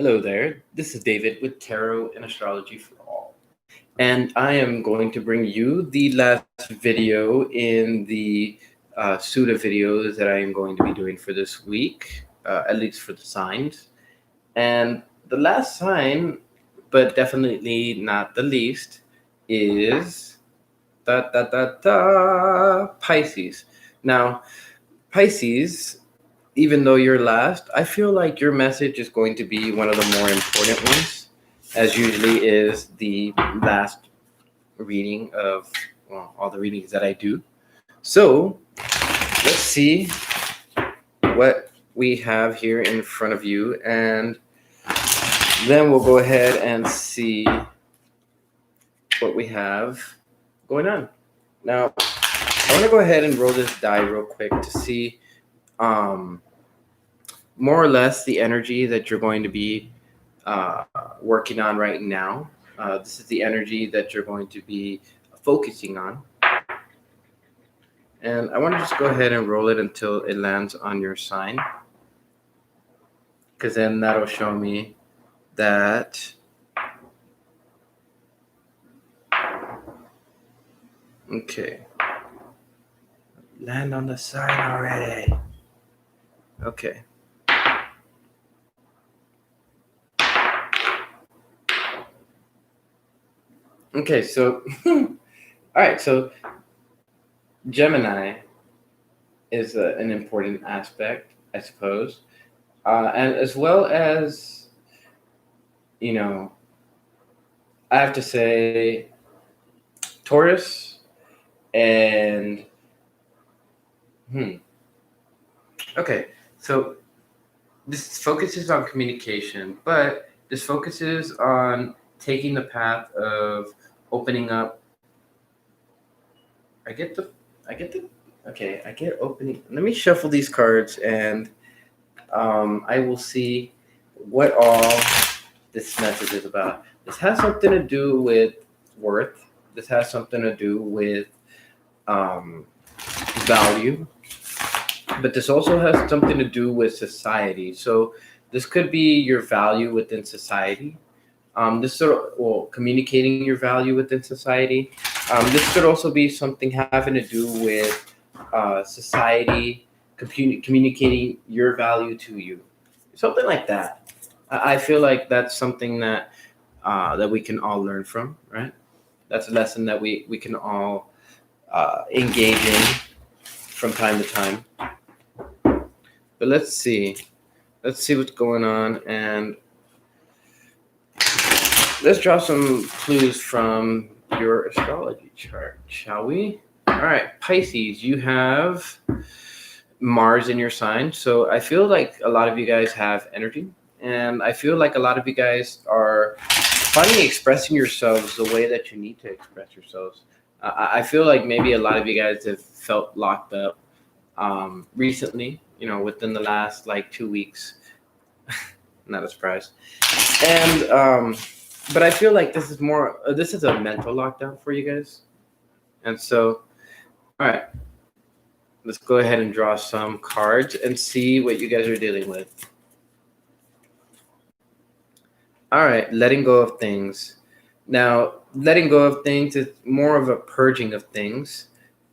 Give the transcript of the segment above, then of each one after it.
Hello there, this is David with Tarot and Astrology for All. And I am going to bring you the last video in the suite of videos that I am going to be doing for this week, at least for the signs. And the last sign, but definitely not the least, is Pisces. Now, Pisces, even though you're last, I feel like your message is going to be one of the more important ones, as usually is the last reading of all the readings that I do. So let's see what we have here in front of you, and then we'll go ahead and see what we have going on. Now, I want to go ahead and roll this die real quick to see more or less the energy that you're going to be working on right now. This is the energy that you're going to be focusing on. And I want to just go ahead and roll it until it lands on your sign, because then that'll show me that okay, land on the sign already. Okay. Okay, so all right, so Gemini is an important aspect, I suppose, and as well as, I have to say Taurus and okay, so this focuses on communication, but this focuses on taking the path of opening up. I get opening. Let me shuffle these cards, and I will see what all this message is about. This has something to do with worth. This has something to do with value, but this also has something to do with society. So this could be your value within society. This sort of, communicating your value within society. This could also be something having to do with society communicating your value to you, something like that. I feel like that's something that that we can all learn from, right? That's a lesson that we can all engage in from time to time. But let's see what's going on, and let's draw some clues from your astrology chart, shall we? All right, Pisces, you have Mars in your sign. So I feel like a lot of you guys have energy, and I feel like a lot of you guys are finally expressing yourselves the way that you need to express yourselves. I feel like maybe a lot of you guys have felt locked up recently, within the last like 2 weeks. Not a surprise. And but I feel like this is a mental lockdown for you guys. And so, all right, let's go ahead and draw some cards and see what you guys are dealing with. All right, letting go of things. Now, letting go of things is more of a purging of things.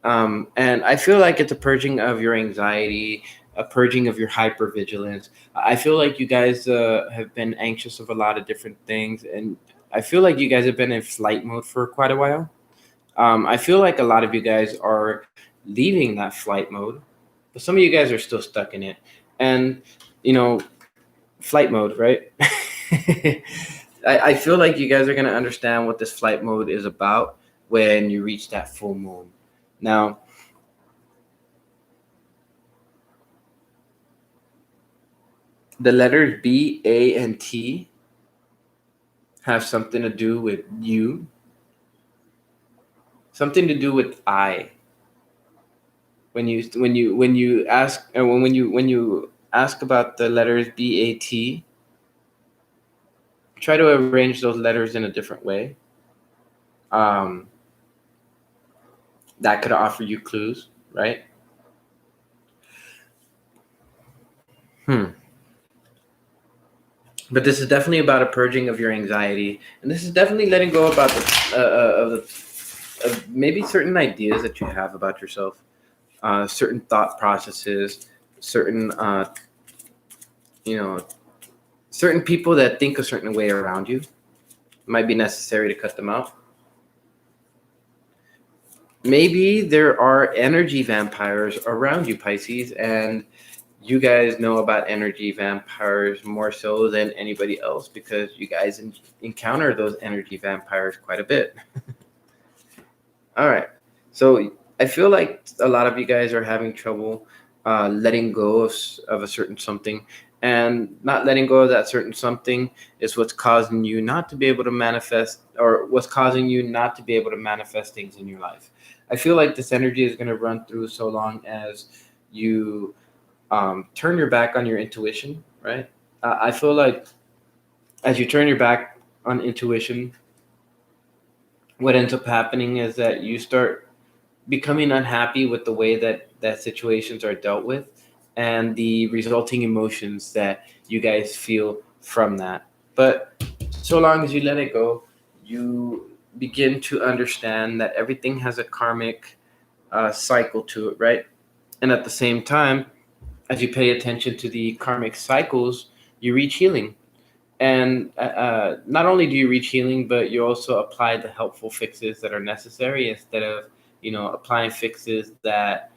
And I feel like it's a purging of your anxiety, a purging of your hypervigilance. I feel like you guys have been anxious of a lot of different things, and I feel like you guys have been in flight mode for quite a while. I feel like a lot of you guys are leaving that flight mode, but some of you guys are still stuck in it. And, flight mode, right? I feel like you guys are going to understand what this flight mode is about when you reach that full moon. Now, the letters B, A, and T have something to do with you, something to do with I. When you ask about the letters B, A, T, try to arrange those letters in a different way. That could offer you clues, right? But this is definitely about a purging of your anxiety, and this is definitely letting go about of maybe certain ideas that you have about yourself, certain thought processes, certain you know certain people that think a certain way around you. It might be necessary to cut them out. Maybe there are energy vampires around you, Pisces, and you guys know about energy vampires more so than anybody else because you guys encounter those energy vampires quite a bit. All right. So I feel like a lot of you guys are having trouble letting go of a certain something. And not letting go of that certain something is what's causing you not to be able to manifest, or what's causing you not to be able to manifest things in your life. I feel like this energy is going to run through so long as you turn your back on your intuition, right? I feel like as you turn your back on intuition, what ends up happening is that you start becoming unhappy with the way that situations are dealt with and the resulting emotions that you guys feel from that. But so long as you let it go, you begin to understand that everything has a karmic cycle to it, right? And at the same time, as you pay attention to the karmic cycles, you reach healing. And not only do you reach healing, but you also apply the helpful fixes that are necessary instead of, applying fixes that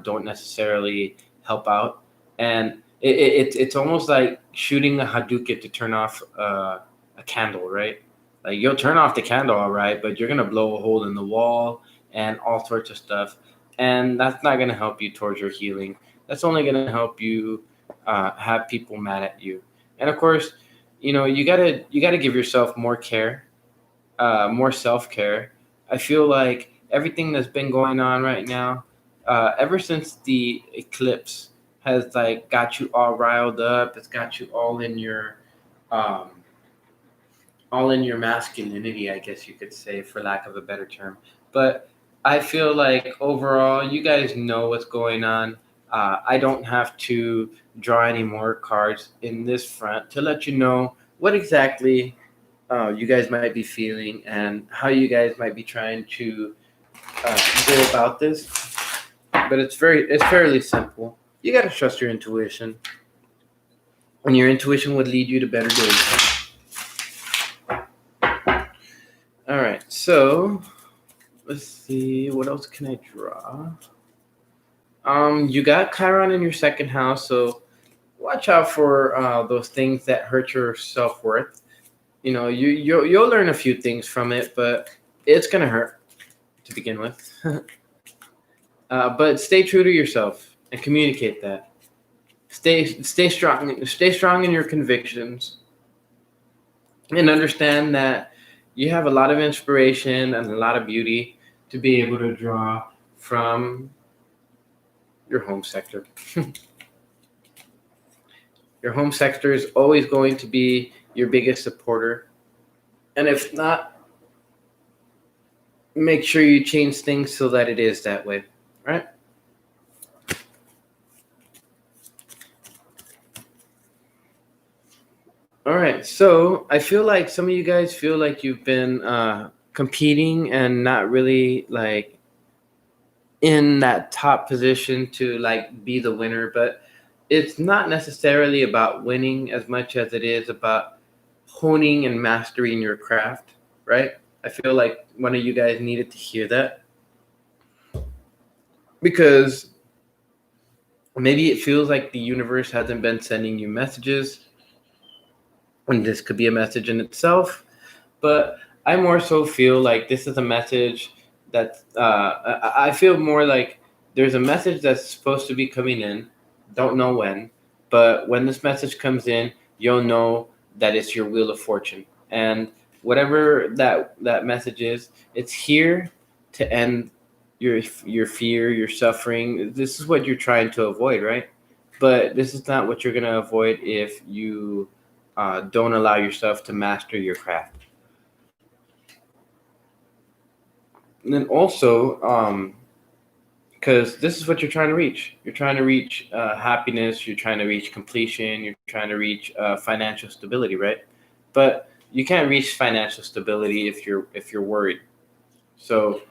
don't necessarily help out. And it's almost like shooting a Hadouken to turn off a candle, right? Like you'll turn off the candle, all right, but you're gonna blow a hole in the wall and all sorts of stuff, and that's not gonna help you towards your healing. That's only gonna help you have people mad at you. And of course, you gotta give yourself more care, more self care. I feel like everything that's been going on right now, ever since the eclipse, has like got you all riled up. It's got you um, all in your masculinity, I guess you could say, for lack of a better term. But I feel like overall, you guys know what's going on. I don't have to draw any more cards in this front to let you know what exactly you guys might be feeling and how you guys might be trying to go about this. But it's fairly simple. You got to trust your intuition, and your intuition would lead you to better days. All right, so let's see, what else can I draw? You got Chiron in your second house, so watch out for those things that hurt your self worth. You'll learn a few things from it, but it's gonna hurt to begin with. But stay true to yourself and communicate that. Stay strong. Stay strong in your convictions, and understand that you have a lot of inspiration and a lot of beauty to be able to draw from your home sector. Your home sector is always going to be your biggest supporter. And if not, make sure you change things so that it is that way, right? All right. So I feel like some of you guys feel like you've been competing and not really like in that top position to like be the winner, but it's not necessarily about winning as much as it is about honing and mastering your craft, right? I feel like one of you guys needed to hear that because maybe it feels like the universe hasn't been sending you messages, and this could be a message in itself, but I more so feel like this is a message that I feel more like there's a message that's supposed to be coming in, don't know when, but when this message comes in, you'll know that it's your wheel of fortune. And whatever that message is, it's here to end your fear, your suffering. This is what you're trying to avoid, right? But this is not what you're going to avoid if you don't allow yourself to master your craft. And then also, because this is what you're trying to reach. You're trying to reach happiness. You're trying to reach completion. You're trying to reach financial stability, right? But you can't reach financial stability if you're worried. So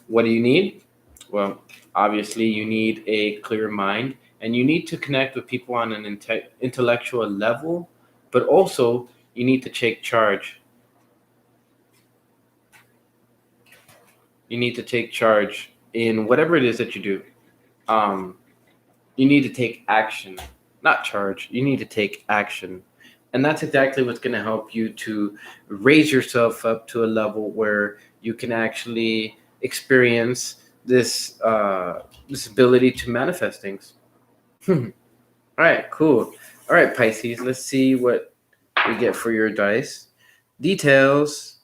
what do you need? Well, obviously you need a clear mind, and you need to connect with people on an intellectual level, but also you need to take charge. You need to take charge in whatever it is that you do. Um, you need to take action, not charge. You need to take action. And that's exactly what's going to help you to raise yourself up to a level where you can actually experience this ability to manifest things. All right, cool. All right, Pisces, let's see what we get for your dice. Details.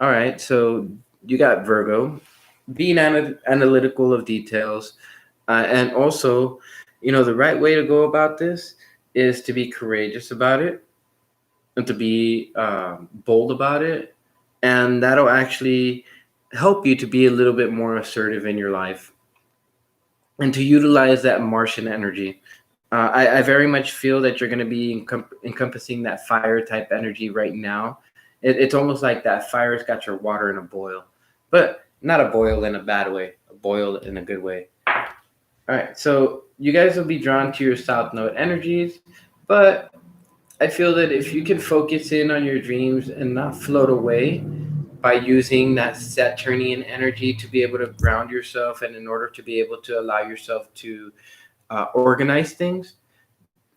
All right, so you got Virgo, being analytical of details, and also, the right way to go about this is to be courageous about it and to be bold about it, and that'll actually help you to be a little bit more assertive in your life and to utilize that Martian energy. I very much feel that you're going to be encompassing that fire type energy right now. It's almost like that fire's got your water in a boil, but not a boil in a bad way, a boil in a good way. All right, so you guys will be drawn to your South Node energies, but I feel that if you can focus in on your dreams and not float away by using that Saturnian energy to be able to ground yourself, and in order to be able to allow yourself to organize things,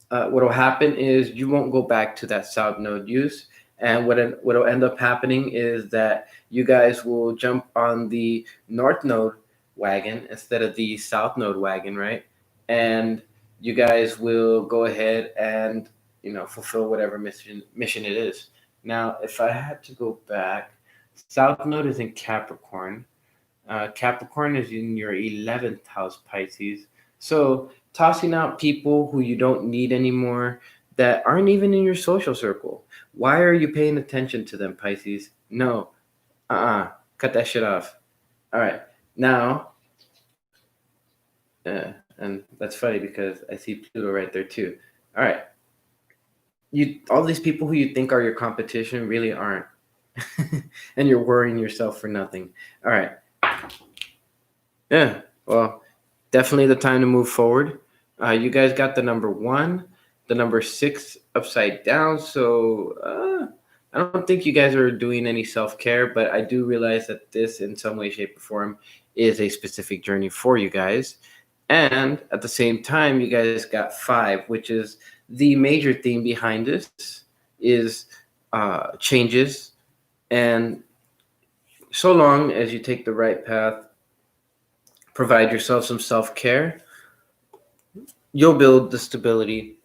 what will happen is you won't go back to that South Node use. And what will end up happening is that you guys will jump on the North Node wagon instead of the South Node wagon, right? And you guys will go ahead and fulfill whatever mission it is. Now, if I had to go back, South Node is in Capricorn. Capricorn is in your 11th house, Pisces. So tossing out people who you don't need anymore that aren't even in your social circle. Why are you paying attention to them, Pisces? No. Cut that shit off. All right. Now, and that's funny because I see Pluto right there too. All right. All these people who you think are your competition really aren't. And you're worrying yourself for nothing. All right. Yeah. Well, definitely the time to move forward. You guys got the number 1, the number 6 upside down. So I don't think you guys are doing any self-care, but I do realize that this, in some way, shape, or form, is a specific journey for you guys. And at the same time, you guys got 5, which is the major theme behind this, is changes. And so long as you take the right path, provide yourself some self-care, you'll build the stability.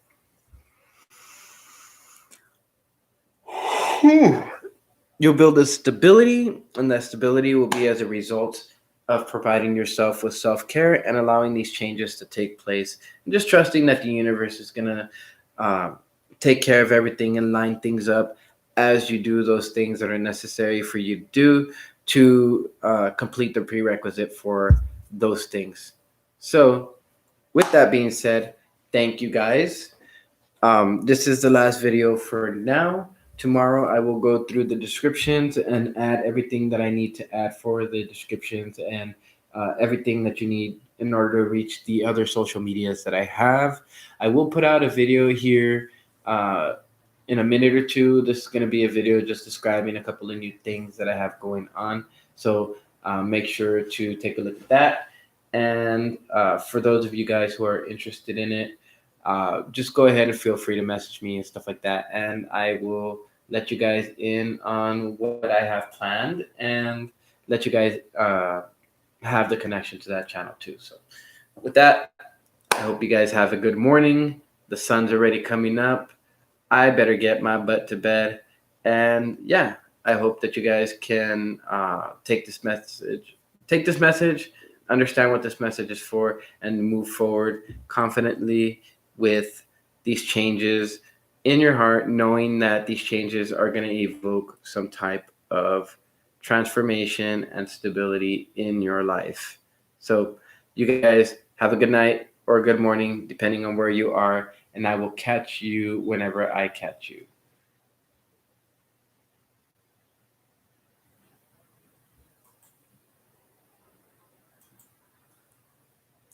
You'll build the stability, and that stability will be as a result of providing yourself with self-care and allowing these changes to take place. And just trusting that the universe is going to take care of everything and line things up as you do those things that are necessary for you to do to complete the prerequisite for those things. So with that being said, thank you guys. This is the last video for now. Tomorrow I will go through the descriptions and add everything that I need to add for the descriptions and everything that you need in order to reach the other social medias that I have. I will put out a video here in a minute or two. This is going to be a video just describing a couple of new things that I have going on. So make sure to take a look at that. And for those of you guys who are interested in it, just go ahead and feel free to message me and stuff like that. And I will let you guys in on what I have planned and let you guys have the connection to that channel too. So with that, I hope you guys have a good morning. The sun's already coming up. I better get my butt to bed. And yeah, I hope that you guys can take this message, understand what this message is for, and move forward confidently with these changes in your heart, knowing that these changes are going to evoke some type of transformation and stability in your life. So You guys have a good night or a good morning, depending on where you are, and I will catch you whenever I catch you.